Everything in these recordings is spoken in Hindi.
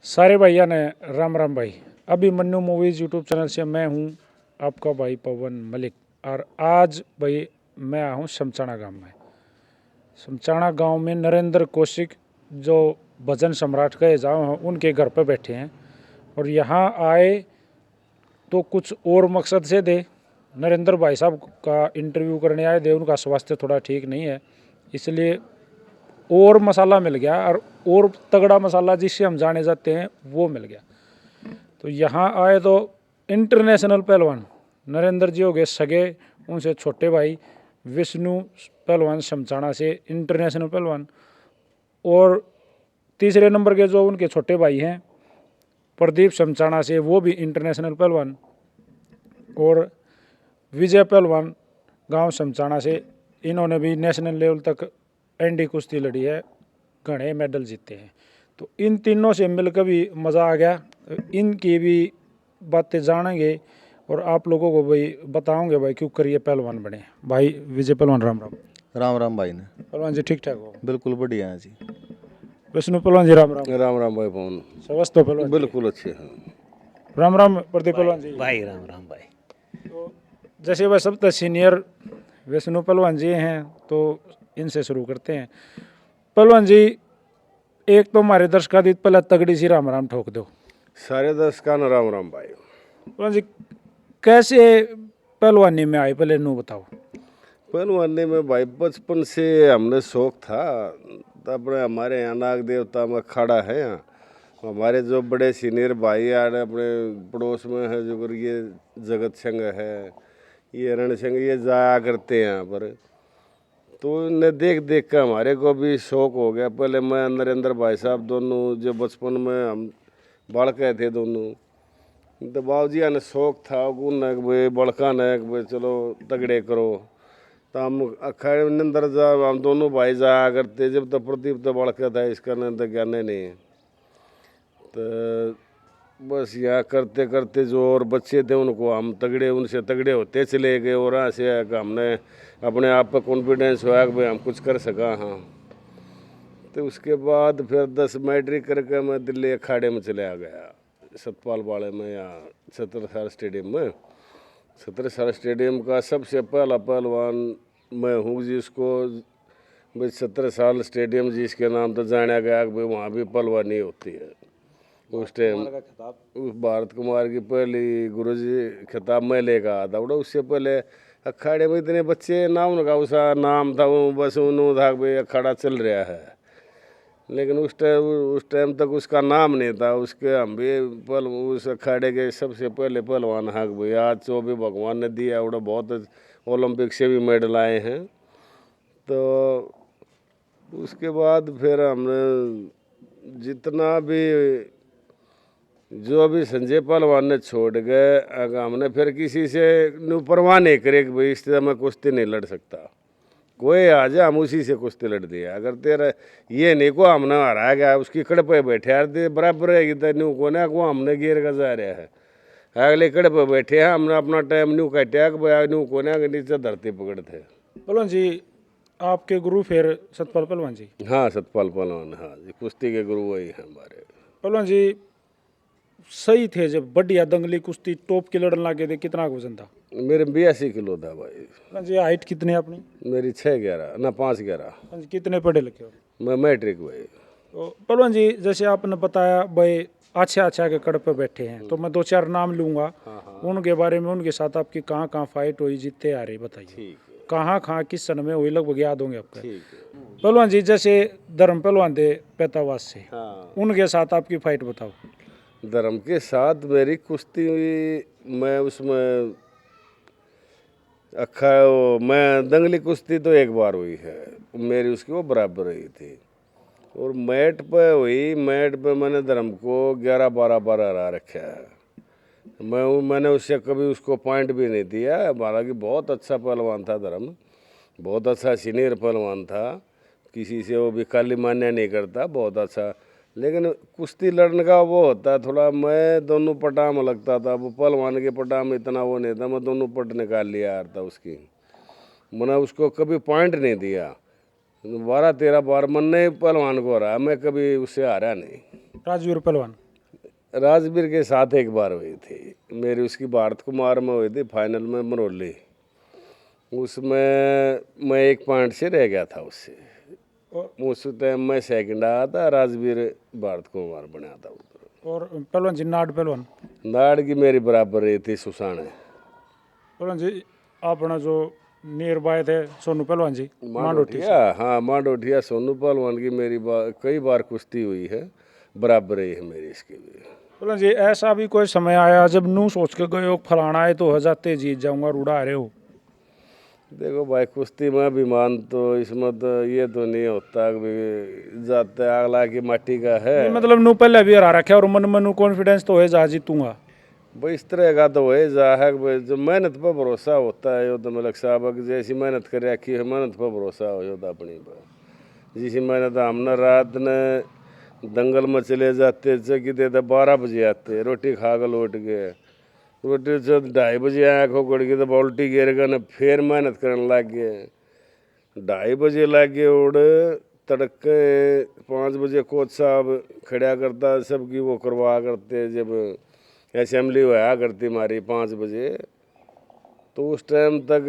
सारे भैया ने राम राम भाई। अभी मन्नू मूवीज़ यूट्यूब चैनल से मैं हूँ आपका भाई पवन मलिक। और आज भाई मैं आया हूँ शमचाना गांव में। शमचाना गांव में नरेंद्र कौशिक जो भजन सम्राट कहे जाओ हैं उनके घर पर बैठे हैं। और यहाँ आए तो कुछ और मकसद से थे। नरेंद्र भाई साहब का इंटरव्यू करने आए थे, उनका स्वास्थ्य थोड़ा ठीक नहीं है, इसलिए और मसाला मिल गया। और तगड़ा मसाला जिससे हम जाने जाते हैं वो मिल गया। तो यहाँ आए तो इंटरनेशनल पहलवान नरेंद्र जी हो गए सगे, उनसे छोटे भाई विष्णु पहलवान शमचाना से इंटरनेशनल पहलवान, और तीसरे नंबर के जो उनके छोटे भाई हैं प्रदीप शमचाना से, वो भी इंटरनेशनल पहलवान, और विजय पहलवान गांव शमचाना से, इन्होंने भी नेशनल लेवल तक एंडी कुश्ती लड़ी है, घने मेडल जीते हैं। तो इन तीनों से मिलकर भी मज़ा आ गया। इनकी भी बातें जानेंगे और आप लोगों को भाई बताओगे भाई क्यों करिए पहलवान बने। भाई विजय पहलवान राम राम। राम राम भाई ने पहलवान जी ठीक ठाक हो? बिल्कुल बढ़िया है जी। विष्णु पहलवान जी राम राम। राम राम भाई पवन स्वस्थ हो पहलवान जी? बिल्कुल अच्छे हैं। राम राम प्रदीप पहलवान जी। भाई राम राम भाई। तो जैसे वह सब तो सीनियर विष्णु पहलवान जी हैं तो इनसे शुरू करते हैं। पहलवान जी एक तो हमारे दर्शकादित पहले तगड़ी सी राम राम ठोक दो। सारे दर्शकों को राम राम भाई। पहलवान जी कैसे पहलवानी में आए, पहले नू बताओ। पहलवानी में भाई बचपन से हमने शौक था। तब हमारे यहाँ नाग देवता में खड़ा है। यहाँ हमारे जो बड़े सीनियर भाई यार अपने पड़ोस में है, जो ये जगत संघ है, ये रण संघ, ये जाया करते हैं यहाँ पर। तो इन्हें देख देख कर हमारे को भी शौक हो गया। पहले मैं नरेंद्र भाई साहब दोनों जो बचपन में हम बालके थे दोनों, तो बाबूजी ने शौक था उन बड़का ने चलो तगड़े करो। तो हम अखाड़े में अंदर जा, हम दोनों भाई जाया करते। जब तक प्रदीप तो बड़का था, इसका तो ज्ञान नहीं। तो बस यहाँ करते करते जो और बच्चे थे उनको हम तगड़े, उनसे तगड़े होते चले गए। और यहाँ से हमने अपने आप पर कॉन्फिडेंस हुआ कि भाई हम कुछ कर सका। हाँ, तो उसके बाद फिर 10 मैट्रिक करके मैं दिल्ली अखाड़े में चले आ गया, सतपाल वाले में, यहाँ 17 स्टेडियम में। 17 स्टेडियम का सबसे पहला पहलवान मैं हूँ जिसको भाई 17 स्टेडियम जिसके नाम तो जाना गया कि भाई वहाँ भी पहलवानी होती है। उस टाइम उस भारत कुमार की पहली गुरुजी खिताब मैं लेकर आया था। उससे पहले अखाड़े में इतने बच्चे ना, उनका उसका नाम था वो बस उन्होंने था भाई अखाड़ा चल रहा है, लेकिन उस टाइम तक उसका नाम नहीं था। उसके हम भी उस अखाड़े के सबसे पहले पहलवान हक भाई। आज जो भी भगवान ने दिया वो बहुत ओलंपिक से भी मेडल आए हैं। तो उसके बाद फिर हमने जितना भी जो भी संजय पहलवान ने छोड़ गए, अगर हमने फिर किसी से परवाह नहीं करे कि भाई इससे मैं कुश्ती नहीं लड़ सकता, कोई आ जाए हम उसी से कुश्ती लड़ दिया। अगर तेरा ये नहीं को हमने हरा गया, उसकी कड़ पे बैठे यार दे बराबर है इधर न्यू को ना को हमने गिर का जा रहा है, अगले कड़ पे बैठे हैं, हमने अपना टाइम न्यू काटा कि भाई न्यू को ना नीचे धरती पकड़ते। पहलवान जी आपके गुरु फिर सतपाल पहलवान जी? हाँ, सतपाल पहलवान, हाँ जी, कुश्ती के गुरु वही हैं हमारे। पहलवान जी सही थे जब बढ़िया दंगली कुश्ती टॉप के लड़न लगे थे, कितना वजन था? मेरे 82 किलो था भाई। पहलवान जी हाइट कितनी है अपनी? मेरी 6'11" ना 5'11". पहलवान जी कितने पढ़े लिखे हो? मैं मैट्रिक भाई। तो पहलवान जी जैसे आपने बताया भाई अच्छा के कड़ पे बैठे हैं, तो मैं 2-4 नाम लूँगा, उनके बारे में, उनके साथ आपकी कहाँ कहाँ फाइट हुई, जीते आ रही बताइए। ठीक है, कहाँ कहाँ किस सन में हुई, लगभग याद होंगे आपका। ठीक है। पहलवान जी जैसे धर्म पहलवान थे पैतावास से, हाँ, उनके साथ आपकी फाइट बताओ। धर्म के साथ मेरी कुश्ती हुई। मैं उसमें मैं दंगली कुश्ती तो एक बार हुई है मेरी, उसकी वो बराबर रही थी। और मैट पे हुई, मैट पे मैंने धर्म को 11-12 हरा रखा है। मैंने उससे कभी उसको पॉइंट भी नहीं दिया। हालांकि बहुत अच्छा पहलवान था धर्म, बहुत अच्छा सीनियर पहलवान था, किसी से वो भी काली मान्य नहीं करता, बहुत अच्छा। लेकिन कुश्ती लड़ने का वो होता है थोड़ा, मैं दोनों पटा में लगता था, वो पहलवान के पटा में इतना वो नहीं था, मैं दोनों पट निकाल लिया यार था उसकी। मैंने उसको कभी पॉइंट नहीं दिया, 12-13 बार मन ने पहलवान को हरा, मैं कभी उससे हारा नहीं। राजवीर पहलवान? राजवीर के साथ एक बार हुई थी मेरी, उसकी भारत कुमार में हुई थी फाइनल में मरोली। उसमें मैं 1 पॉइंट से रह गया था उससे। उस टाइम मैं सेकंड आया था, राजवीर भारत कुमार बना था उधर। और पहलवान जी नाड़ पहलवान, नाड़ की मेरी बराबर रही थी सुसाने। पहलवान जी अपना जो नियर बाय थे सोनू पहलवान जी मांडोठी से। मांडोठिया, हाँ मांडोठिया सोनू पहलवान की मेरी कई बार कुश्ती हुई है, बराबर रही है मेरी इसकी भी। पहलवान जी ऐसा भी कोई समय आया जब नू सोच के गए हो फलाना है तो हजाते जीत जाऊंगा रूढ़ा रहे हो? देखो भाई, कुश्ती में अभिमान तो इसमें तो ये तो नहीं होता कि भाई जाते अगला की माटी का है। नहीं मतलब नू पहले भी हरा रखा और मन में नू कॉन्फिडेंस तो है जा जीतूंगा। भाई इस तरह का तो है जा है कि भाई जो मेहनत पर भरोसा होता है, वो तो मलक साहब की जैसी मेहनत कर रखी है, मेहनत पर भरोसा हो जाता अपनी पर। जिसी मेहनत हमने रात ने दंगल में चले जाते जगी देते 12 बजे आते, रोटी खा कर लौट गए। रोटी से 2:30 बजे आँखों गुड़ गई तो बाल्टी गिर गए न, फिर मेहनत करने लग गए। 2:30 बजे लग गए उड़, तड़के 5 बजे कोच साहब खड़ा करता, सबकी वो करवा करते। जब असेंबली होया करती हमारी 5 बजे, तो उस टाइम तक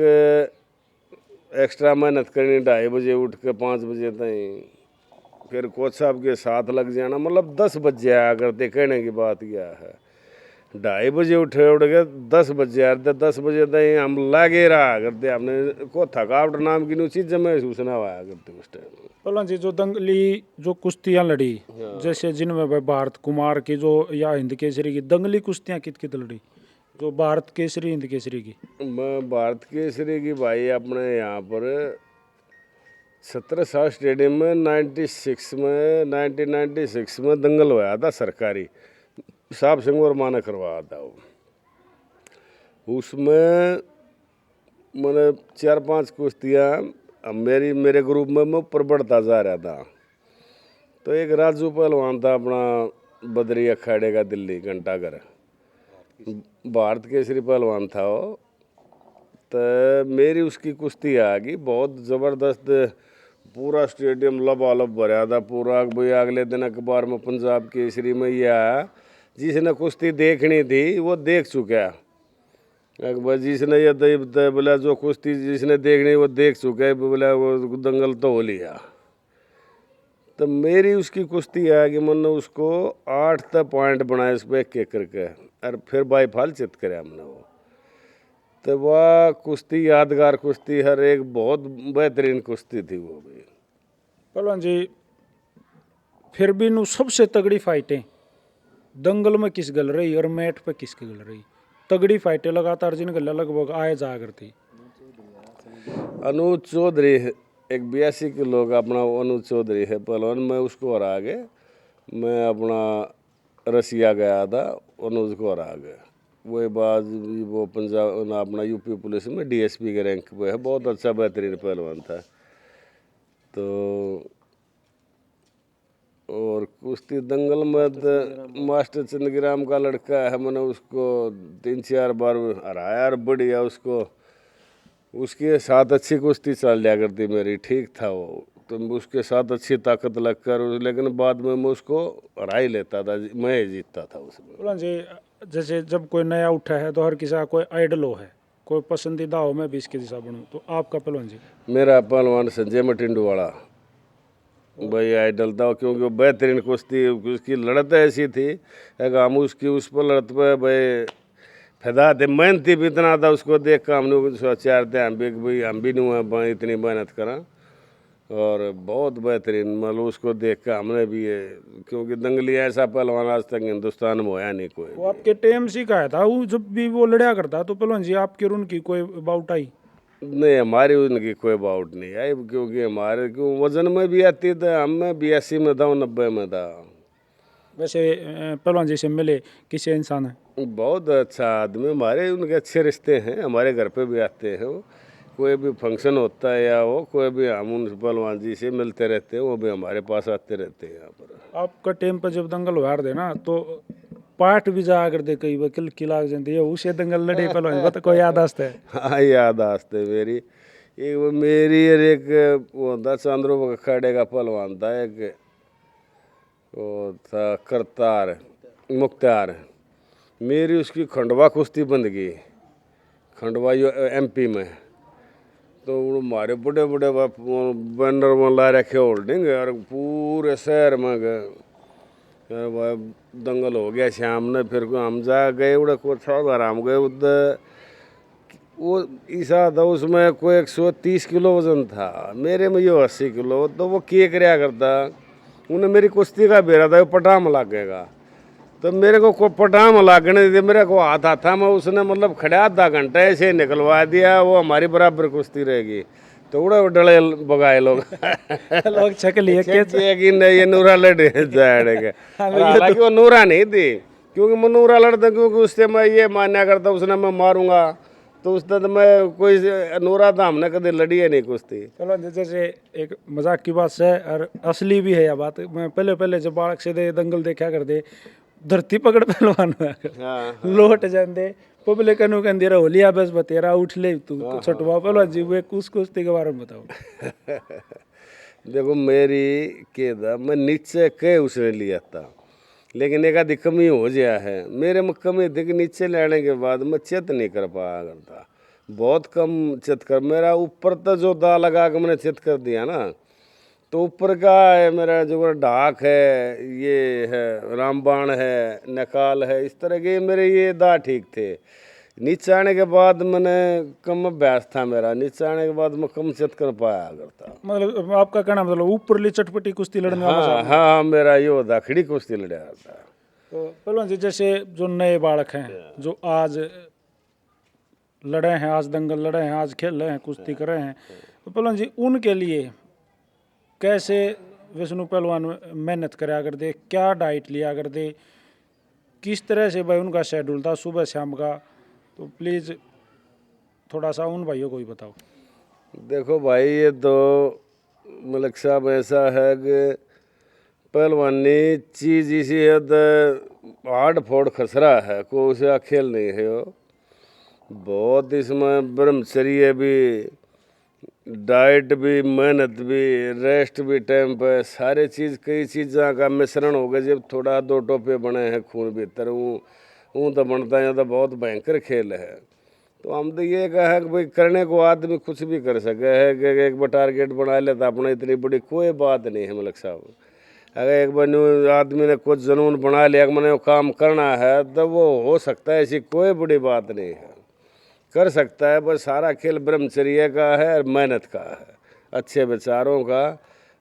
एक्स्ट्रा मेहनत करनी 2:30 बजे उठ के 5 बजे तक। फिर कोच साहब के साथ लग जाना, मतलब 10 बजे आया करते। कहने की बात क्या है, 2:30 बजे उठ के 10 बजे आते, 10 बजे तक हम लगे रहा करते। हमने को थकावट नाम की चीज महसूस ना आया करते उस टाइम। पहलवान जी जो दंगली जो कुश्तियां लड़ी जैसे जिनमें भाई भारत कुमार की जो या हिंद केसरी की दंगली कुश्तियां कित कित लड़ी, जो भारत केसरी हिंद केसरी की? मैं भारत केसरी की भाई अपने यहाँ पर 17 स्टेडियम में 1996 में दंगल हुआ था सरकारी, साहब सिंह और माने करवाया था वो। उसमें मैंने 4-5 कुश्तियाँ मेरे ग्रुप में मैं ऊपर बढ़ता जा रहा था। तो एक राजू पहलवान था अपना बदरी अखाड़े का, दिल्ली घंटाघर, भारत केसरी पहलवान था वो। तो मेरी उसकी कुश्ती आ गई बहुत ज़बरदस्त, पूरा स्टेडियम लबालब भरा था पूरा। भाई अगले दिन अखबार में पंजाब केसरी में ये आया, जिसने कुश्ती देखनी थी वो देख चुका। अकबर जिसने ये बोला जो कुश्ती जिसने देखनी वो देख चुका है, बोला वो दंगल तो हो लिया। तो मेरी उसकी कुश्ती आ कि मैंने उसको 8 तक पॉइंट बनाए उस पर एक करके, और फिर बाईफाल चित करे हमने वो। तो वह कुश्ती यादगार कुश्ती, हर एक बहुत बेहतरीन कुश्ती थी वो भी। पहलवान जी फिर भी नू सबसे तगड़ी फाइटें दंगल में किस गल रही और मैट पे किसकी गल रही? तगड़ी फाइटें लगातार जिन गल लगभग आए जा करती। अनुज चौधरी एक 82 किलो का अपना अनुज चौधरी है पहलवान, मैं उसको हरा के मैं अपना रसिया गया था, अनुज को हरा गया। वही बात वो पंजाब अपना यूपी पुलिस में डीएसपी के रैंक पे है, बहुत अच्छा बेहतरीन पहलवान था। तो और कुश्ती दंगल में तो मास्टर चंद्रग्राम का लड़का है, मैंने उसको 3-4 बार हराया और बढ़िया उसको, उसके साथ अच्छी कुश्ती चल जाया करती मेरी, ठीक था वो। तो उसके साथ अच्छी ताकत लगकर, लेकिन बाद में मैं उसको हरा ही लेता था, मैं ही जीतता था उसमें। पहलवान जी जैसे जब कोई नया उठा है तो हर किसी का कोई आइडल हो है, कोई पसंदीदा हो, मैं भी इसके दिशा बनूँ, तो आपका पहलवान जी? मेरा पहलवान संजय मटिंडू वाला भाई आइडल था, क्योंकि वो बेहतरीन कुश्ती, उसकी लड़त ऐसी थी एक हम उसकी उस पर लड़त पे भाई फैदा थे, मेहनती भी इतना था। उसको देख कर हमने सोचा थे हम भी भाई हम भी नहीं इतनी मेहनत करा, और बहुत बेहतरीन मतलब उसको देख कर हमने भी ये, क्योंकि दंगली ऐसा पहलवान आज तक हिंदुस्तान में होया नहीं कोई। वो आपके टेम सिखाया था वो जब भी वो लड़ा करता, तो पहलवान जी आपकी और उनकी कोई बाउट आई? नहीं हमारी उनकी कोई बाउट नहीं आई, क्योंकि हमारे क्यों वजन में भी आती था, हम में 82 में था, 90 में था। वैसे पहलवान जी से मिले किसी इंसान है? बहुत अच्छा आदमी, हमारे उनके अच्छे रिश्ते हैं, हमारे घर पे भी आते हैं वो। कोई भी फंक्शन होता है या वो कोई भी, हम उन पहलवान जी से मिलते रहते हैं, वो भी हमारे पास आते रहते हैं यहाँ पर। आपका टेम पर जब दंगल वार देना तो पाठ भी जा कर दे कई वकील की लाग जाती है, उसे दंगल लड़े पहलवान बता कोई याद आस्ते है? हाँ याद आते मेरी, एक वो मेरी और एक वो था चांद्रो खड़े का पहलवान था, एक वो था करतार, मुख्तार। मेरी उसकी खंडवा कुश्ती बंद गई, खंडवा MP में। तो वो हमारे बड़े बड़े बैनर में ला रखे होल्डिंग और पूरे शहर में गए यार भाई दंगल हो गया शाम ने। फिर हम जा गए उड़े को छावर हम गए उधर। वो ईसा था उसमें कोई 130 किलो वजन था, मेरे में ये 80 किलो। तो वो क्या कराया करता, उन्हें मेरी कुश्ती का बेरा था पटाम लागेगा। तो मेरे को पटाम लागने दे, मेरे को हाथ आता मैं उसने मतलब खड़ा आधा घंटा ऐसे निकलवा दिया। वो हमारी बराबर कुश्ती रहेगी तो उड़े डले बगाए लोग लोग छक लिए कि नहीं ये नूरा लड़े जाएगा। हालांकि वो नूरा नहीं थी, क्योंकि मैं नूरा लड़ता, क्योंकि उससे मैं ये मान्या करता उसने मैं मारूंगा। तो उस दिन मैं कोई नूरा था, हमने कभी लड़ी है नहीं कुश्ती। चलो जैसे एक मजाक की बात है और असली भी है यह बात। मैं पहले जब बालक से दंगल देखा करते, धरती पकड़ पहलवान हुआ करते, हाँ लोट जाते पब्लिक अनु कहते रहो लिया बस बतेरा उठ ले तू छटवा पहलवान जी। वे कुश्ती के बारे में बताओ। देखो मेरी के था, मैं नीचे के उसने लिया था, लेकिन एक आधी कमी हो गया है मेरे में। कमी थी कि नीचे लेने के बाद मैं चित नहीं कर पाया करता, बहुत कम चित कर। मेरा ऊपर तो जो दा लगा के मैंने चित कर दिया ना, तो ऊपर का है मेरा जो ढाक है, ये है रामबाण है, नकाल है, इस तरह के मेरे ये दा ठीक थे। नीचे आने के बाद मैंने कम अभ्यास था मेरा, नीचे आने के बाद मैं कम चित कर पाया करता। मतलब आपका कहना मतलब ऊपरली चटपटी कुश्ती लड़ने वाला हाँ हाँ, मेरा ये होता खड़ी कुश्ती लड़ा था। तो पहलवान जी जैसे जो नए बालक हैं जो आज लड़े हैं, आज दंगल लड़े हैं, आज खेल रहे हैं, कुश्ती कर रहे हैं, तो पहलवान जी उनके लिए कैसे विष्णु पहलवान मेहनत करा कर दे, क्या डाइट लिया कर दे, किस तरह से भाई उनका शेड्यूल था सुबह शाम का, तो प्लीज़ थोड़ा सा उन भाइयों को भी बताओ। देखो भाई ये तो मलिक साहब ऐसा है कि पहलवानी चीज़ इसी है तो हार्ड फोड़ खसरा है, कोई उसे खेल नहीं है। वो बहुत इसमें ब्रह्मचर्य भी, डाइट भी, मेहनत भी, रेस्ट भी टाइम पे, सारे चीज़ कई चीज़ों का मिश्रण हो गया। जब थोड़ा दो टोपे बने हैं खून भीतर वो तो बनता है, तो बहुत भयंकर खेल है। तो हम तो ये कहा है कि भाई करने को आदमी कुछ भी कर सके है कि एक बार टारगेट बना लेता अपना, इतनी बड़ी कोई बात नहीं है मलिक साहब। अगर एक बार आदमी ने कुछ जुनून बना लिया कि मैंने वो काम करना है, तो वो हो सकता है, ऐसी कोई बड़ी बात नहीं है, कर सकता है। बस सारा खेल ब्रह्मचर्य का है और मेहनत का है, अच्छे विचारों का,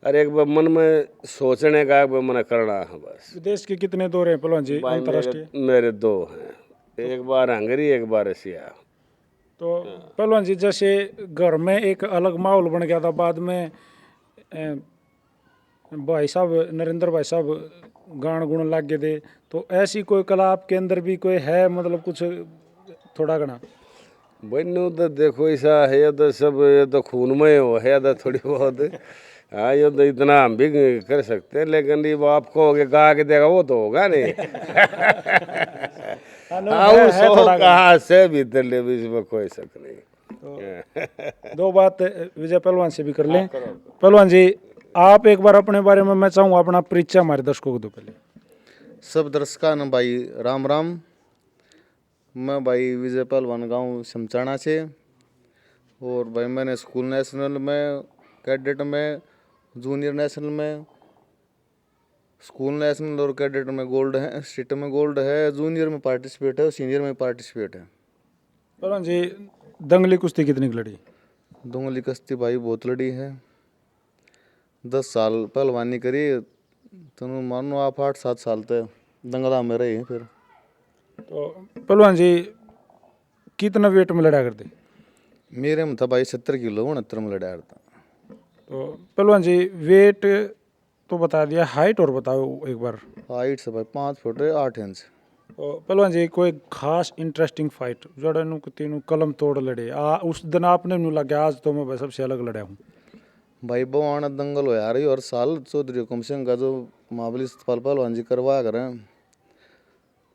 और एक बार मन में सोचने का एक बार मैंने करना है बस। विदेश के कितने दौरे हैं पहलवान जी अंतर्राष्ट्रीय? मेरे 2 हैं, एक बार हंगरी, एक बार रसिया। तो पहलवान जी जैसे घर में एक अलग माहौल बन गया था, बाद में भाई साहब नरेंद्र भाई साहब गान गुण लग गए थे, तो ऐसी कोई कला आपके अंदर भी कोई है, मतलब कुछ थोड़ा घना? बन्नू तो देखो ऐसा है, ये तो सब ये तो खून में हो है तो थोड़ी बहुत। हाँ ये तो इतना हम भी कर सकते हैं, लेकिन ये आपको हो गया गा के देगा वो तो होगा नहीं। हाँ वो सो कहाँ से भीतर ले, इसमें कोई शक नहीं। तो 2 बात विजय पहलवान से भी कर लें। पहलवान जी आप एक बार अपने बारे में, मैं चाहूँगा अपना परिचय हमारे दर्शकों को दो पहले। सब दर्शका न भाई राम राम। मैं भाई विजय पहलवान गांव समचाणा से, और भाई मैंने स्कूल नेशनल में, कैडेट में, जूनियर नेशनल में, स्कूल नेशनल और कैडेट में गोल्ड है, स्टेट में गोल्ड है, जूनियर में पार्टिसिपेट है और सीनियर में पार्टिसिपेट है। पहलवान जी दंगली कुश्ती कितनी की लड़ी? दोंगली कुश्ती भाई बहुत लड़ी है, 10 साल पहलवानी करी, तो मानो आप 8-7 साल तक दंगला में रहे हैं। फिर तो पहलवान जी कितना वेट में लड़ा करते? मेरे में था भाई 70 किलो, 69 में लड़ा था। तो पहलवान जी वेट तो बता दिया, हाइट और बताओ एक बार। हाइट से भाई 5 फुट 8 इंच। तो पहलवान जी कोई खास इंटरेस्टिंग फाइट जड़ा नु तीनों कलम तोड़ लड़े उस दिन आपने नु लगा आज तो मैं भाई सबसे अलग लड़ा हूँ? भाई बवाना दंगल हो यार हर साल चौधरी हुकुम सिंह का जो महाबली सतपाल पहलवान जी करवाया करें,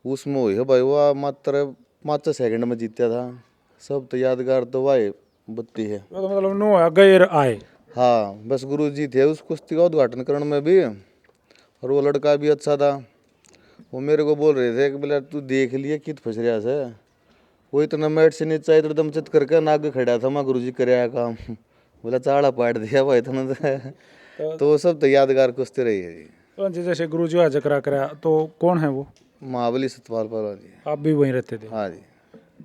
उसमें हुई है भाई वह मात्र 5 सेकंड में जीता था। सब तो यादगार तो वाह बत्ती है। तो मतलब नो गैर आए। हाँ बस गुरु जी थे उस कुश्ती का उद्घाटन करने में भी, और वो लड़का भी अच्छा था, वो मेरे को बोल रहे थे कि बोला तू देख लिया कित फंस रहा से, वो इतना मैट से नीचे इधर दम चित करके नाग खड़ा था, मैं गुरुजी करे आया काम। बोला चाड़ा पाट दिया भाई इतना तो वो सब तो यादगार कुश्ती रही है जी। पहलवान जी जैसे गुरुजी आज करा करा तो कौन है वो? महाबली सतपाल पहलवान जी। आप भी वहीं रहते थे? हाँ जी।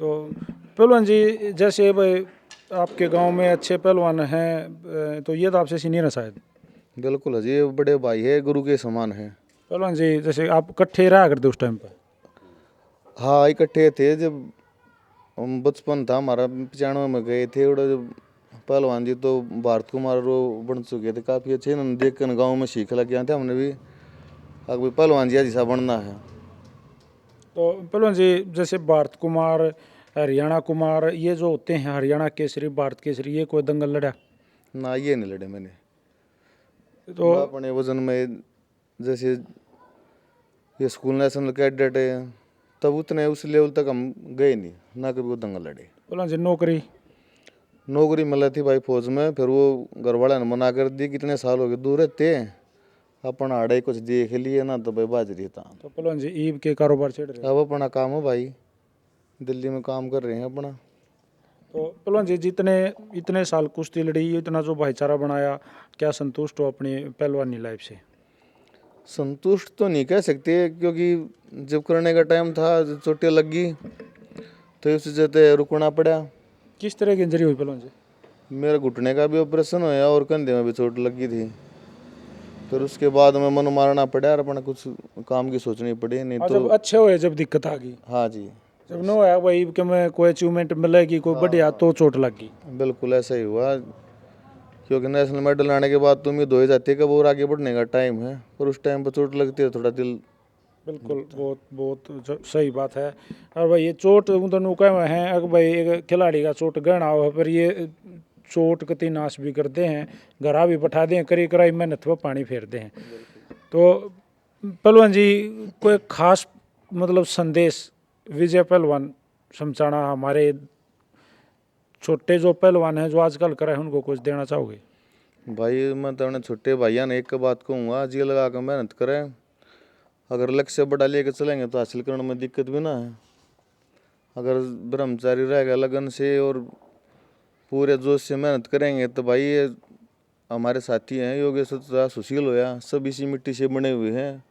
तो पहलवान जी जैसे भाई आपके गांव में अच्छे पहलवान हैं तो ये तो आपसे सीनियर है शायद? बिल्कुल है जी, ये बड़े भाई है, गुरु के समान है। पहलवान जी जैसे आप इकट्ठे रहा करते उस टाइम पर? हाँ इकट्ठे थे, जब हम बचपन था हमारा 95 में गए थे, और जब पहलवान जी तो भारत कुमार वो बन चुके थे, काफ़ी अच्छे, इन्होंने देख कर गाँव में सीख लग गया था हमने भी, अब पहलवान जी जैसा बनना है। तो पहलवान जी जैसे भारत कुमार, हरियाणा कुमार, ये जो होते हैं हरियाणा केसरी, भारत केसरी, ये कोई दंगल लड़ा? ना ये नहीं लड़े मैंने। तो मैं अपने वजन में जैसे ये स्कूल नेशनल कैडेट है, तब उतने उस लेवल तक हम गए नहीं, ना कभी वो दंगल लड़े। पहलवान जी नौकरी मिली थी भाई फौज में, फिर वो घर वाले ने मना कर दी, कितने साल हो गए दूर रहते, अपन आड़े कुछ देख लिए ना तो भाई बाज रही था। तो पहलवान जी ईब के कारोबार छेड़ रहे? अब अपना काम है भाई, दिल्ली में काम कर रहे हैं अपना। तो पहलवान जी जितने इतने साल कुश्ती लड़ी, इतना जो भाईचारा बनाया, क्या संतुष्ट हो अपनी पहलवानी लाइफ से? संतुष्ट तो नहीं कह सकते, क्योंकि जब करने का टाइम था, जब चोटें लगी तो इस वजह से रुकना पड़ा। किस तरह की इंजरी हुई पहलवान जी? मेरे घुटने का भी ऑपरेशन हुआ और कंधे में भी चोट लगी थी, फिर उसके बाद में मन मारना पड़ा और अपना कुछ काम की सोचनी पड़ी, नहीं तो। जब अच्छे हुए, जब दिक्कत आ गई? हाँ जी, जब न होया वही कि मैं कोई अचीवमेंट मिलेगी कोई बढ़िया तो चोट लग गई? बिल्कुल ऐसा ही हुआ, क्योंकि नेशनल मेडल आने के बाद तो उम्मीद हो ही जाती है कि और आगे बढ़ने का टाइम है, पर उस टाइम पर चोट लगती है, थोड़ा दिल। बिल्कुल, बहुत बहुत सही बात है। और भाई ये चोट उन कहे हैं अगर भाई एक खिलाड़ी का चोट गहना हो, पर ये चोट कति नाश भी करते हैं, घरा भी बैठा दें, करी कराई मेहनत पर पानी फेरते हैं। तो पहलवान जी कोई खास मतलब संदेश विजय पहलवान समझाना, हमारे छोटे जो पहलवान हैं जो आजकल करे हैं, उनको कुछ देना चाहोगे? भाई मैं तो अपने छोटे भैया ने एक बात कहूँगा, जी लगा कर मेहनत करें, अगर लक्ष्य बड़ा लेकर चलेंगे तो हासिल करने में दिक्कत भी ना है। अगर ब्रह्मचारी रहेगा लगन से और पूरे जोश से मेहनत करेंगे तो भाई ये हमारे साथी हैं योगेश सुशील होया, सब इसी मिट्टी से बने हुए हैं।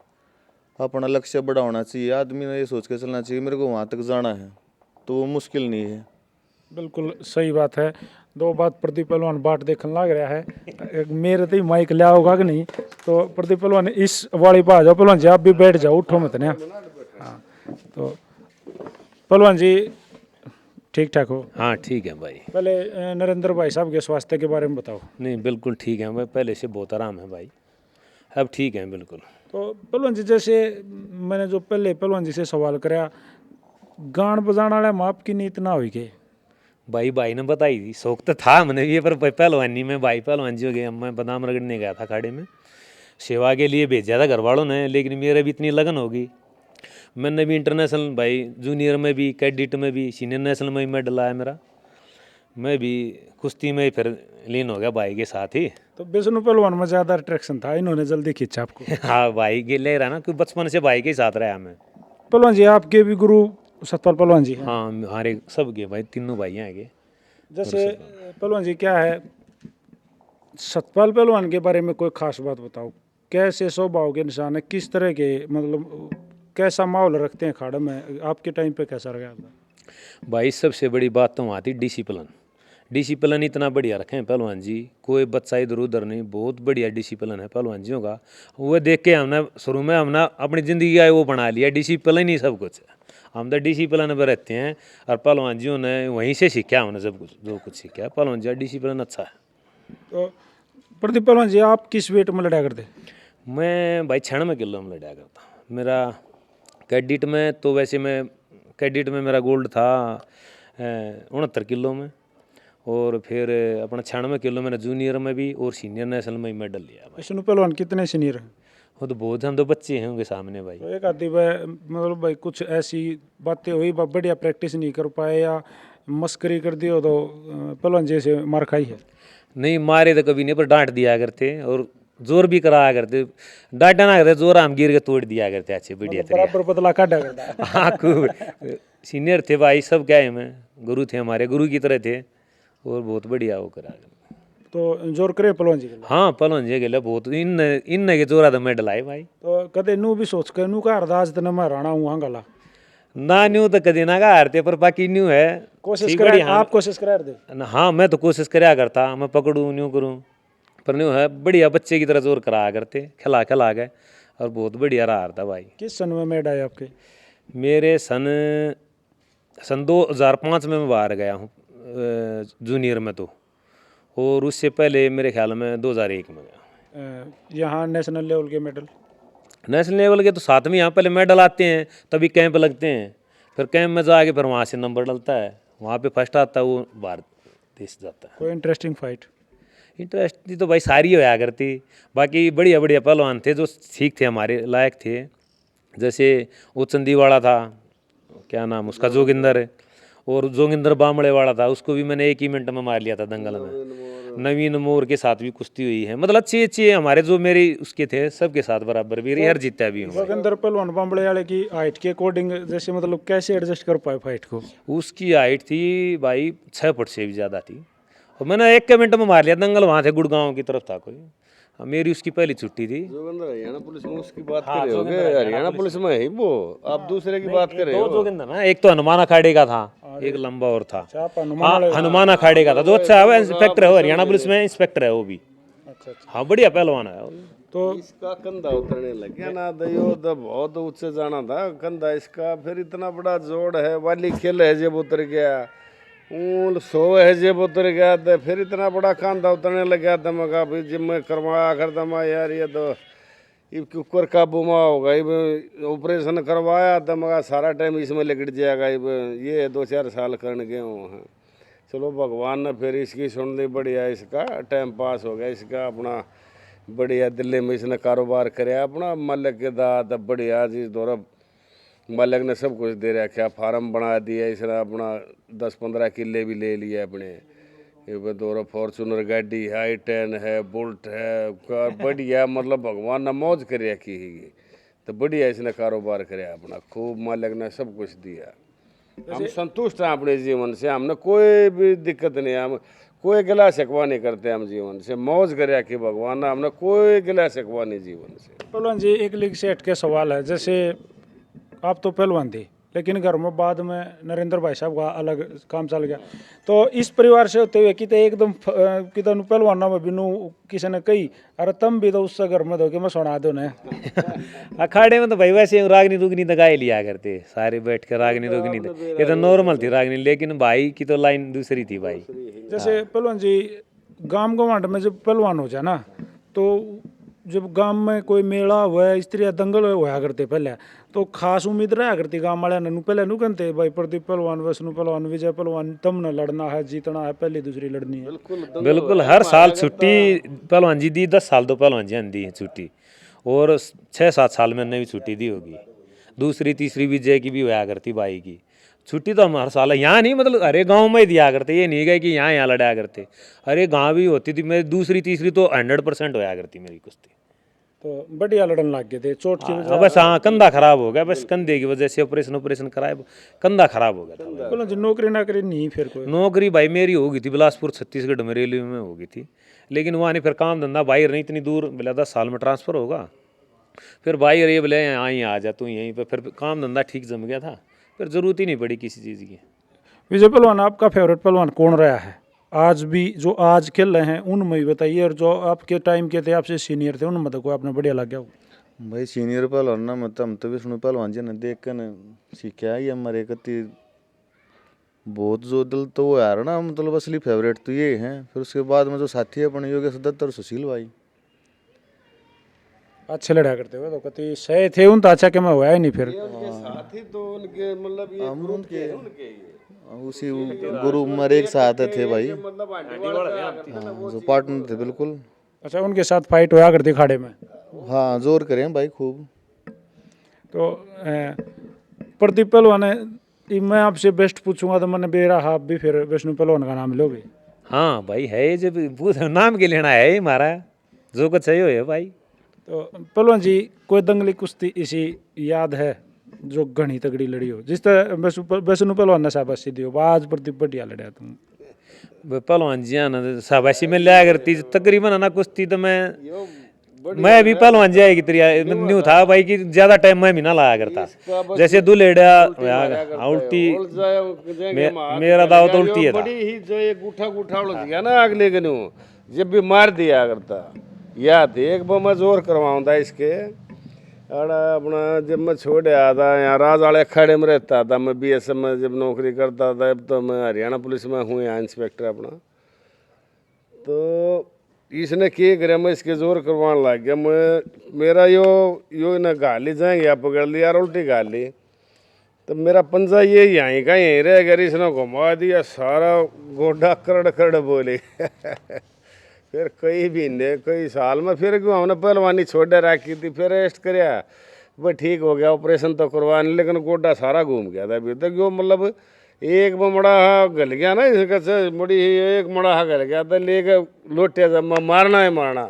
अपना लक्ष्य बड़ा होना चाहिए, आदमी ने ये सोच के चलना चाहिए मेरे को वहाँ तक जाना है, तो वो मुश्किल नहीं है। बिल्कुल सही बात है। दो बात प्रदीप पहलवान बाट देखने लग रहा है, एक मेरे तो माइक लिया होगा कि नहीं, तो प्रदीप पहलवान इस वाली पर आ जाओ। पहलवान जी आप भी बैठ जाओ, उठो मत ना। हाँ तो पहलवान जी ठीक ठाक हो? हाँ ठीक है भाई। पहले नरेंद्र भाई साहब के स्वास्थ्य के बारे में बताओ। नहीं बिल्कुल ठीक है भाई, पहले से बहुत आराम है भाई, अब ठीक है बिल्कुल। तो पहलवान जी जैसे मैंने जो पहले पहलवान जी से सवाल कराया, गान बजाने वाला माप की नीत ना हुई के? भाई ने बताई थी, शौक तो था मैंने ये, पर पहलवानी में भाई पहलवान जी हो गए। मैं बादाम रगड़ने गया था अखाड़े में, सेवा के लिए भेजा था घर वालों ने, लेकिन मेरे भी इतनी लगन होगी, मैंने भी इंटरनेशनल भाई जूनियर में भी, कैडेट में भी, सीनियर नेशनल में भी मेडल आया मेरा, मैं भी कुश्ती में फिर लीन हो गया भाई के साथ ही। तो विष्णु पहलवान में ज़्यादा अट्रैक्शन था, इन्होंने जल्दी खींचा आपको? हाँ भाई के ले रहा ना, क्योंकि बचपन से भाई के साथ रहा मैं। पहलवान जी आपके भी गुरु सतपाल पहलवान जी हैं? हाँ हमारे सब के भाई, तीनों भाई हैं आगे। जैसे पहलवान जी क्या है, सतपाल पहलवान के बारे में कोई खास बात बताओ, कैसे स्वभाव के इंसान है, किस तरह के मतलब कैसा माहौल रखते हैं अखाड़े में, आपके टाइम पे कैसा रहा था? भाई सबसे बड़ी बात तो वहाँ थी डिसिप्लिन इतना बढ़िया रखे हैं पहलवान जी, कोई बच्चा इधर उधर नहीं, बहुत बढ़िया डिसिप्लिन है पहलवान जियों का। वो देख के हमने शुरू में हमने अपनी ज़िंदगी का वो बना लिया, डिसिप्लिन ही सब कुछ है, हम तो डिसिप्लिन में रहते हैं। और पहलवान जियों ने वहीं से सीखा हमने सब कुछ, जो कुछ सीखा पहलवान जी डिसिप्लिन अच्छा है। तो प्रदीप पहलवान जी आप किस वेट में लड़ा करते? मैं भाई 96 किलो में लड़ा करता, मेरा कैडेट में तो वैसे मैं कैडेट में मेरा गोल्ड था 69 किलो में, और फिर अपना 96 किलो मैंने जूनियर में भी और सीनियर नेशनल में ही मेडल लिया। विष्णु पहलवान कितने सीनियर हैं? वो तो बहुत, हम तो बच्चे हैं उनके सामने भाई। तो एक आधी भाई मतलब भाई कुछ ऐसी बातें हुई, बढ़िया प्रैक्टिस नहीं कर पाए या मस्करी कर दी हो तो पहलवान जी से मार खाई है? नहीं मारे तो कभी नहीं, पर डांट दिया करते, और जोर भी कराया करते, डांटा ना करते, जोर हम गिर के तोड़ दिया करते अच्छे बढ़िया तरीके। बराबर पतला काटा करता। हाँ खूब सीनियर थे भाई सब, क्या है मैं गुरु थे, हमारे गुरु की तरह थे, और बहुत बढ़िया वो करा। तो जोर करे पहलवान जी के लिए। हाँ पहलवान जी के लिए बहुत इन के जोरा तो मेडल आए भाई। तो कदे नू भी सोच के नू का अरदास तने मैं राणा हूँ हाँ गला ना न्यू तो कदी ना का हारते, पर बाकी न्यू है कोशिश ठीक करे, बड़ी। हाँ आप कोशिश करा दे। हाँ मैं तो कोशिश कराया करता, मैं पकड़ूँ न्यू करूँ, पर न्यू है बढ़िया बच्चे की तरह जोर कराया करते, खिला खिला के, और बहुत बढ़िया रहा हारता भाई। किस सन में मेड आए आपके? मेरे सन 2005 में मैं बाहर गया हूँ जूनियर में तो, और उससे पहले मेरे ख्याल में 2001 में गया। यहाँ नेशनल लेवल के मेडल? नेशनल लेवल के तो साथ में यहाँ पहले मेडल आते हैं, तभी कैंप लगते हैं, फिर कैंप में जाके फिर वहाँ से नंबर डलता है, वहाँ पे फर्स्ट आता है वो भारत देश जाता है। कोई इंटरेस्टिंग फाइट? इंटरेस्ट तो भाई सारी होया करती, बाकी बढ़िया बढ़िया पहलवान थे जो सीख थे हमारे लायक थे, जैसे वो चंदीवाड़ा था, क्या नाम उसका, जोगिंदर, और जोगिंदर बामड़े वाला था, उसको भी मैंने एक ही मिनट में मार लिया था दंगल में। नवीन मोर के साथ भी कुश्ती हुई है, मतलब अच्छी अच्छी हमारे जो मेरे उसके थे सबके साथ बराबर भी हर जीता भी हूँ। जोगिंदर पहलवान बांबड़े वाले की हाइट के अकॉर्डिंग जैसे मतलब कैसे एडजस्ट कर पाए फाइट को? उसकी हाइट थी भाई 6 फुट से भी ज़्यादा थी, और मैंने एक मिनट में मार लिया दंगल, वहाँ से गुड़गांव की तरफ था कोई। मेरी उसकी पहली छुट्टी थी। जोगिंदर हरियाणा पुलिस में उसकी बात कर रहे होगे, हरियाणा पुलिस में है वो, आप दूसरे की बात कर रहे दो हो। जोगिंदर ना, एक तो हनुमान अखाड़े का था, एक लंबा और था। आप हाँ हनुमान अखाड़े का था, जो अच्छा है इंस्पेक्टर है, हरियाणा पुलिस में इंस्पेक्टर है वो भी। अच्छा अच्छा। हाँ बढ़िया पहलवान है। तो इसका कंधा उतरने लग गया ना दयो, तो बहुत ऊंचे जाना था कंधा इसका, फिर इतना बड़ा जोड़ है, वाली खेल है जब उतर गया, ऊन सो है जब उतर गया, तो फिर इतना बड़ा कंधा उतरने लग गया था। मैं कहा भाई जब मैं करवाया करता मैं यार ये तो इसके ऊपर काबू में होगा, ऑपरेशन करवाया तो मगा सारा टाइम इसमें लिकट जाएगा, ये 2-4 साल करने गए हैं। चलो भगवान ने फिर इसकी सुन ली, बढ़िया इसका टाइम पास हो गया, इसका अपना बढ़िया दिल्ली में इसने कारोबार कराया अपना, मालिक के दाद बढ़िया जी दौरा, मालिक ने सब कुछ दे रखा, फार्म बना दिया इसने, अपना 10-15 किले भी ले लिए अपने, ये दौरा फॉर्चूनर गाड़ी है, i10 है, बुल्ट है, बढ़िया मतलब भगवान ने मौज कर रखी है, तो बढ़िया इसने कारोबार कराया अपना, खूब मालिक ने सब कुछ दिया। हम संतुष्ट हैं अपने जीवन से, हमने कोई भी दिक्कत नहीं है, हम कोई गिला शिकवा नहीं करते, हम जीवन से मौज कर कि भगवान ने, हमने कोई गिला शिकवा नहीं जीवन से। पहलवान जी एक लीग से हट के सवाल है, जैसे आप तो पहलवान थे लेकिन घर में बाद में नरेंद्र भाई साहब का अलग काम चल गया, तो इस परिवार से होते हुए किते एकदम किते पहलवान में बिनू किसी ने कही अरे तुम भी तो उससे घर में दो कि मैं सुना दो ना। अखाड़े में तो भाई वैसे रागनी रुगनी तो गाय लिया करते सारे बैठ कर, रागनी रुगनी तो ये तो नॉर्मल थी रागनी, लेकिन भाई की तो लाइन दूसरी थी भाई। जैसे पहलवान जी गांव गवांड में जब पहलवान हो जाए ना, तो जब गांव में कोई मेला हुआ स्त्री दंगल होया करते पहले, तो खास उम्मीद रहा करती गांव वाले नू पहले नू कहते भाई प्रदीप पहलवान, वैष्णु पहलवान, विजय पहलवान तुम न लड़ना है, जीतना है, पहली दूसरी लड़नी है। बिल्कुल हर साल छुट्टी पहलवान जी दी, 10 साल तो पहलवान जी ने दी है छुट्टी, और 6-7 साल में ने भी छुट्टी दी होगी, दूसरी तीसरी विजय की भी होया करती भाई की छुट्टी, तो हम हर साल यहाँ नहीं मतलब अरे गांव में ही दिया करते, ये नहीं गए कि यहाँ लड़ाया करते, अरे गांव भी होती थी, मेरी दूसरी तीसरी तो 100% होया करती मेरी कुश्ती। तो बढ़िया लड़न लग गए थे, चोट की वजह। बस हाँ कंधा खराब हो गया, बस कंधे की वजह से ऑपरेशन कराए कंधा खराब हो गया था। पहलवान जी नौकरी नाकरी नहीं फिर कोई? नौकरी भाई मेरी हो गई थी बिलासपुर छत्तीसगढ़ में रेलवे में हो गई थी, लेकिन वहाँ नहीं फिर काम धंधा, भाई नहीं इतनी दूर, बोला 10 साल में ट्रांसफ़र होगा, फिर भाई अरे बोले यहाँ ही आ जा तू यहीं पर, फिर काम धंधा ठीक जम गया था, फिर ज़रूरत ही नहीं पड़ी किसी चीज़ की। विजय पहलवान आपका फेवरेट पहलवान कौन रहा है आज भी, जो आज खेल रहे हैं उनमें ही बताइए, और जो आपके टाइम के थे आपसे सीनियर थे उनमें तो कोई आपने बढ़िया लग गया हो? भाई सीनियर पहलवान ना मतलब हम तो विष्णु पहलवान जी ने देख कर सीखा ही हमारे कति बहुत जो दिल तो वो यार ना, मतलब असली फेवरेट तो ये हैं। फिर उसके बाद में जो साथी है अपने योगेश दत्त और सुशील भाई, अच्छे लड़ा करते हुए तो कति सही थे उन तो अच्छा के मैं हुआ ही नहीं फिर। साथी तो उनके मतलब ये हम उनके उनके उसी गुरु उमर एक साथ थे भाई, मतलब हाँ, जो पार्टनर थे बिल्कुल। अच्छा उनके साथ फाइट होया करती खाड़े में? हाँ जोर करें भाई खूब। तो प्रदीप पहलवान मैं आपसे बेस्ट पूछूंगा तो मैंने मेरा हाफ भी फिर विष्णु पहलवान का नाम लोगे? हाँ भाई है, जब नाम के लेना है ही हमारा, जो कुछ है है भाई। तो पहलवान जी कोई दंगली कुश्ती इसी याद है जो घनी तगड़ी लड़ी हो, जिस तरह वैष्णु पहलवान ने शाबाशी दी हो, आज प्रति बढ़िया लड़ा तुम? पहलवान जी ना शाबाशी में लिया करती तकरीबन है ना कुश्ती, तो मैं भी पहलवान जी की तरह न्यू था भाई कि ज्यादा टाइम मैं भी ना लाया करता। जैसे दुलेड़ा उल्टी मेरा दाव तो उल्टी है था। बड़ी ही जो एक गुठा गुठा उलझ गया ना अगले के न्यू, जब भी मार दिया करता याद एक बार मैं जोर करवाऊंगा इसके। और अपना जब मैं छोड़ आया था यहाँ राज वाले अखाड़े में रहता था, मैं BSF में जब नौकरी करता था, अब तो मैं हरियाणा पुलिस में हूँ यहाँ इंस्पेक्टर अपना। तो इसने क्या करे, मैं इसके जोर करवाने लग गया। मैं मेरा यो न गाली जाएंगे आप पकड़ लिया और उल्टी गाली, तो मेरा पंजा ये यहीं का यहीं रह गया। इसने घुमा दिया सारा गोडा करड़ करड़ बोले फिर कई महीने कई साल में फिर क्यों हमने पहलवानी छोड़ रखी थी, फिर रेस्ट कराया भाई ठीक हो गया, ऑपरेशन तो करवाने, लेकिन गोडा सारा घूम गया था अभी तक। जो मतलब एक मड़ा गल गया ना इसका से मुड़ी एक मड़ा गल गया था, लेके लोटे जब मारना है मारना,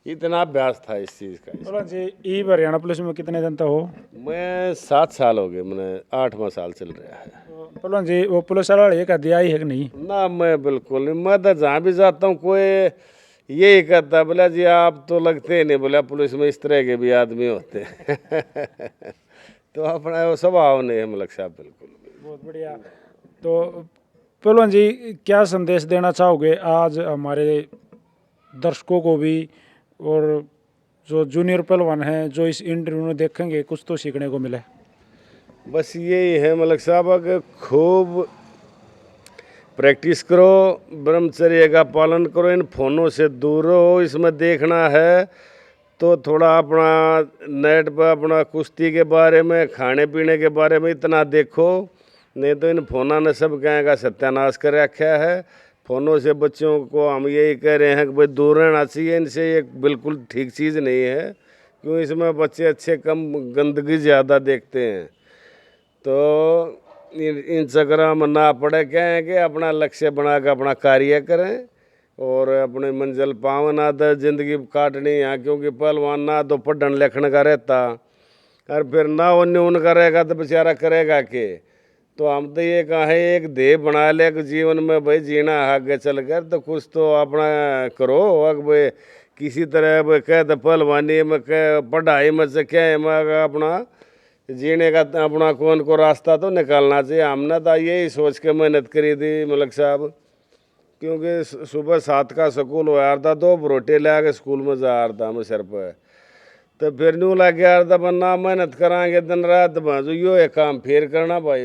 इतना अभ्यास था इस चीज़ का। पहलवान जी ई हरियाणा पुलिस में कितने दिन तक हो? मैं 7 साल हो गए, मैंने 8वां साल चल रहा है। तो पहलवान जी वो पुलिस वाला एक दिया ही है कि नहीं? ना मैं बिल्कुल नहीं, मैं तो जहाँ भी जाता हूँ कोई यही कहता बोला जी आप तो लगते नहीं, बोला पुलिस में इस तरह के भी आदमी होते तो अपना वो स्वभाव नहीं है मलक साहब बिल्कुल। बहुत बढ़िया। तो पहलवान जी क्या संदेश देना चाहोगे आज हमारे दर्शकों को भी, और जो जूनियर पहलवान हैं जो इस इंटरव्यू में देखेंगे कुछ तो सीखने को मिले? बस यही है मलक साहब कि खूब प्रैक्टिस करो, ब्रह्मचर्य का पालन करो, इन फोनों से दूर रहो। इसमें देखना है तो थोड़ा अपना नेट पर अपना कुश्ती के बारे में खाने पीने के बारे में इतना देखो, नहीं तो इन फोनों ने सब कहेगा सत्यानाश कर रखा है। फ़ोनों से बच्चों को हम यही कह रहे हैं कि भाई दूर रहना चाहिए इनसे, ये बिल्कुल ठीक चीज़ नहीं है, क्यों इसमें बच्चे अच्छे कम गंदगी ज़्यादा देखते हैं। तो इन चक्करों में ना पड़े, क्या है कि अपना लक्ष्य बना कर अपना कार्य करें और अपनी मंजिल पाओ। ना तो ज़िंदगी काटनी है, क्योंकि पहलवान ना तो पढ़ने लिखने का रहता और फिर ना उन्हें उनका रहेगा तो बेचारा करेगा के। तो हम तो ये कहें एक ध्येय बना ले कि जीवन में भाई जीना आगे चल कर तो कुछ तो अपना करो। अब भाई किसी तरह भाई कह तो पहलवानी में कह पढ़ाई में से क्या है, अपना जीने का अपना कौन को रास्ता तो निकालना चाहिए। हमने तो यही सोच के मेहनत करी थी मलक साहब, क्योंकि सुबह 7 का स्कूल हो रहा था, 2 रोटे ला के स्कूल में जा रहा था मैं सर पर, तो फिर न्यू लग गया था बनना मेहनत कराएंगे दिन रात बाजू यो एक काम फिर करना भाई।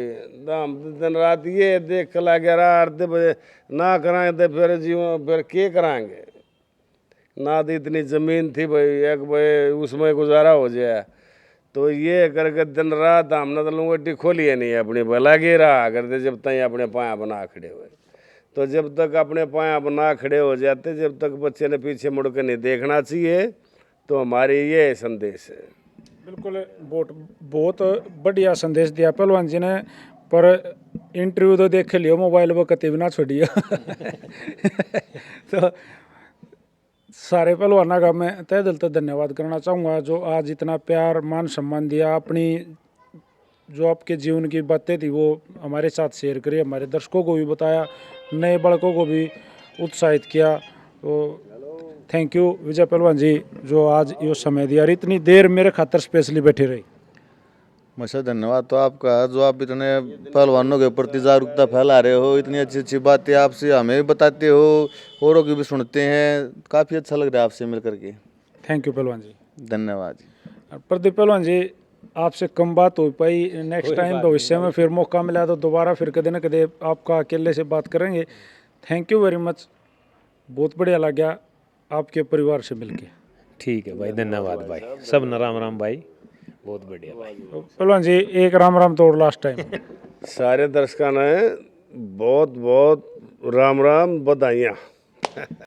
हम दिन रात ये देख के लग गया आरते बजे ना कराएं तो फिर जीवन फिर क्या कराएंगे। ना तो इतनी ज़मीन थी भाई एक भाई उसमें गुजारा हो जाए, तो ये करके दिन रात हमने तो लंगोटी खोली है नहीं अपनी भला गे रहा करते जब तक अपने पाया बना खड़े हुए। तो जब तक अपने पाया बना खड़े हो जाते, जब तक बच्चे ने पीछे मुड़ के नहीं देखना चाहिए, तो हमारी ये संदेश है। बिल्कुल बहुत बढ़िया संदेश दिया पहलवान जी ने, पर इंटरव्यू तो देख लियो, मोबाइल पर कते भी ना छोड़िए तो सारे पहलवानों का मैं तहे दिल से धन्यवाद करना चाहूँगा जो आज इतना प्यार मान सम्मान दिया, अपनी जो आपके जीवन की बातें थी वो हमारे साथ शेयर करी, हमारे दर्शकों को भी बताया, नए बालकों को भी उत्साहित किया। तो थैंक यू विजय पहलवान जी जो आज ये समय दिया और इतनी देर मेरे खातर स्पेशली बैठे रही। मुझसे धन्यवाद तो आपका, जो आप इतने पहलवानों के प्रति जागरूकता फैला रहे हो, इतनी अच्छी अच्छी बातें आपसे हमें भी बताते हो, औरों की भी सुनते हैं, काफ़ी अच्छा लग रहा है आपसे मिल करके। थैंक यू पहलवान जी, धन्यवाद जी। प्रदीप पहलवान जी आपसे कम बात हो पाई, नेक्स्ट टाइम भविष्य में फिर मौका मिला तो दोबारा फिर कदे न कदे आपका अकेले से बात करेंगे। थैंक यू वेरी मच, बहुत बढ़िया लगा आपके परिवार से मिलके। ठीक है भाई, धन्यवाद भाई, सब न राम राम भाई, बहुत बढ़िया भाई। पहलवान जी एक राम राम तो लास्ट टाइम सारे दर्शकों ने बहुत बहुत राम राम बधाइयाँ।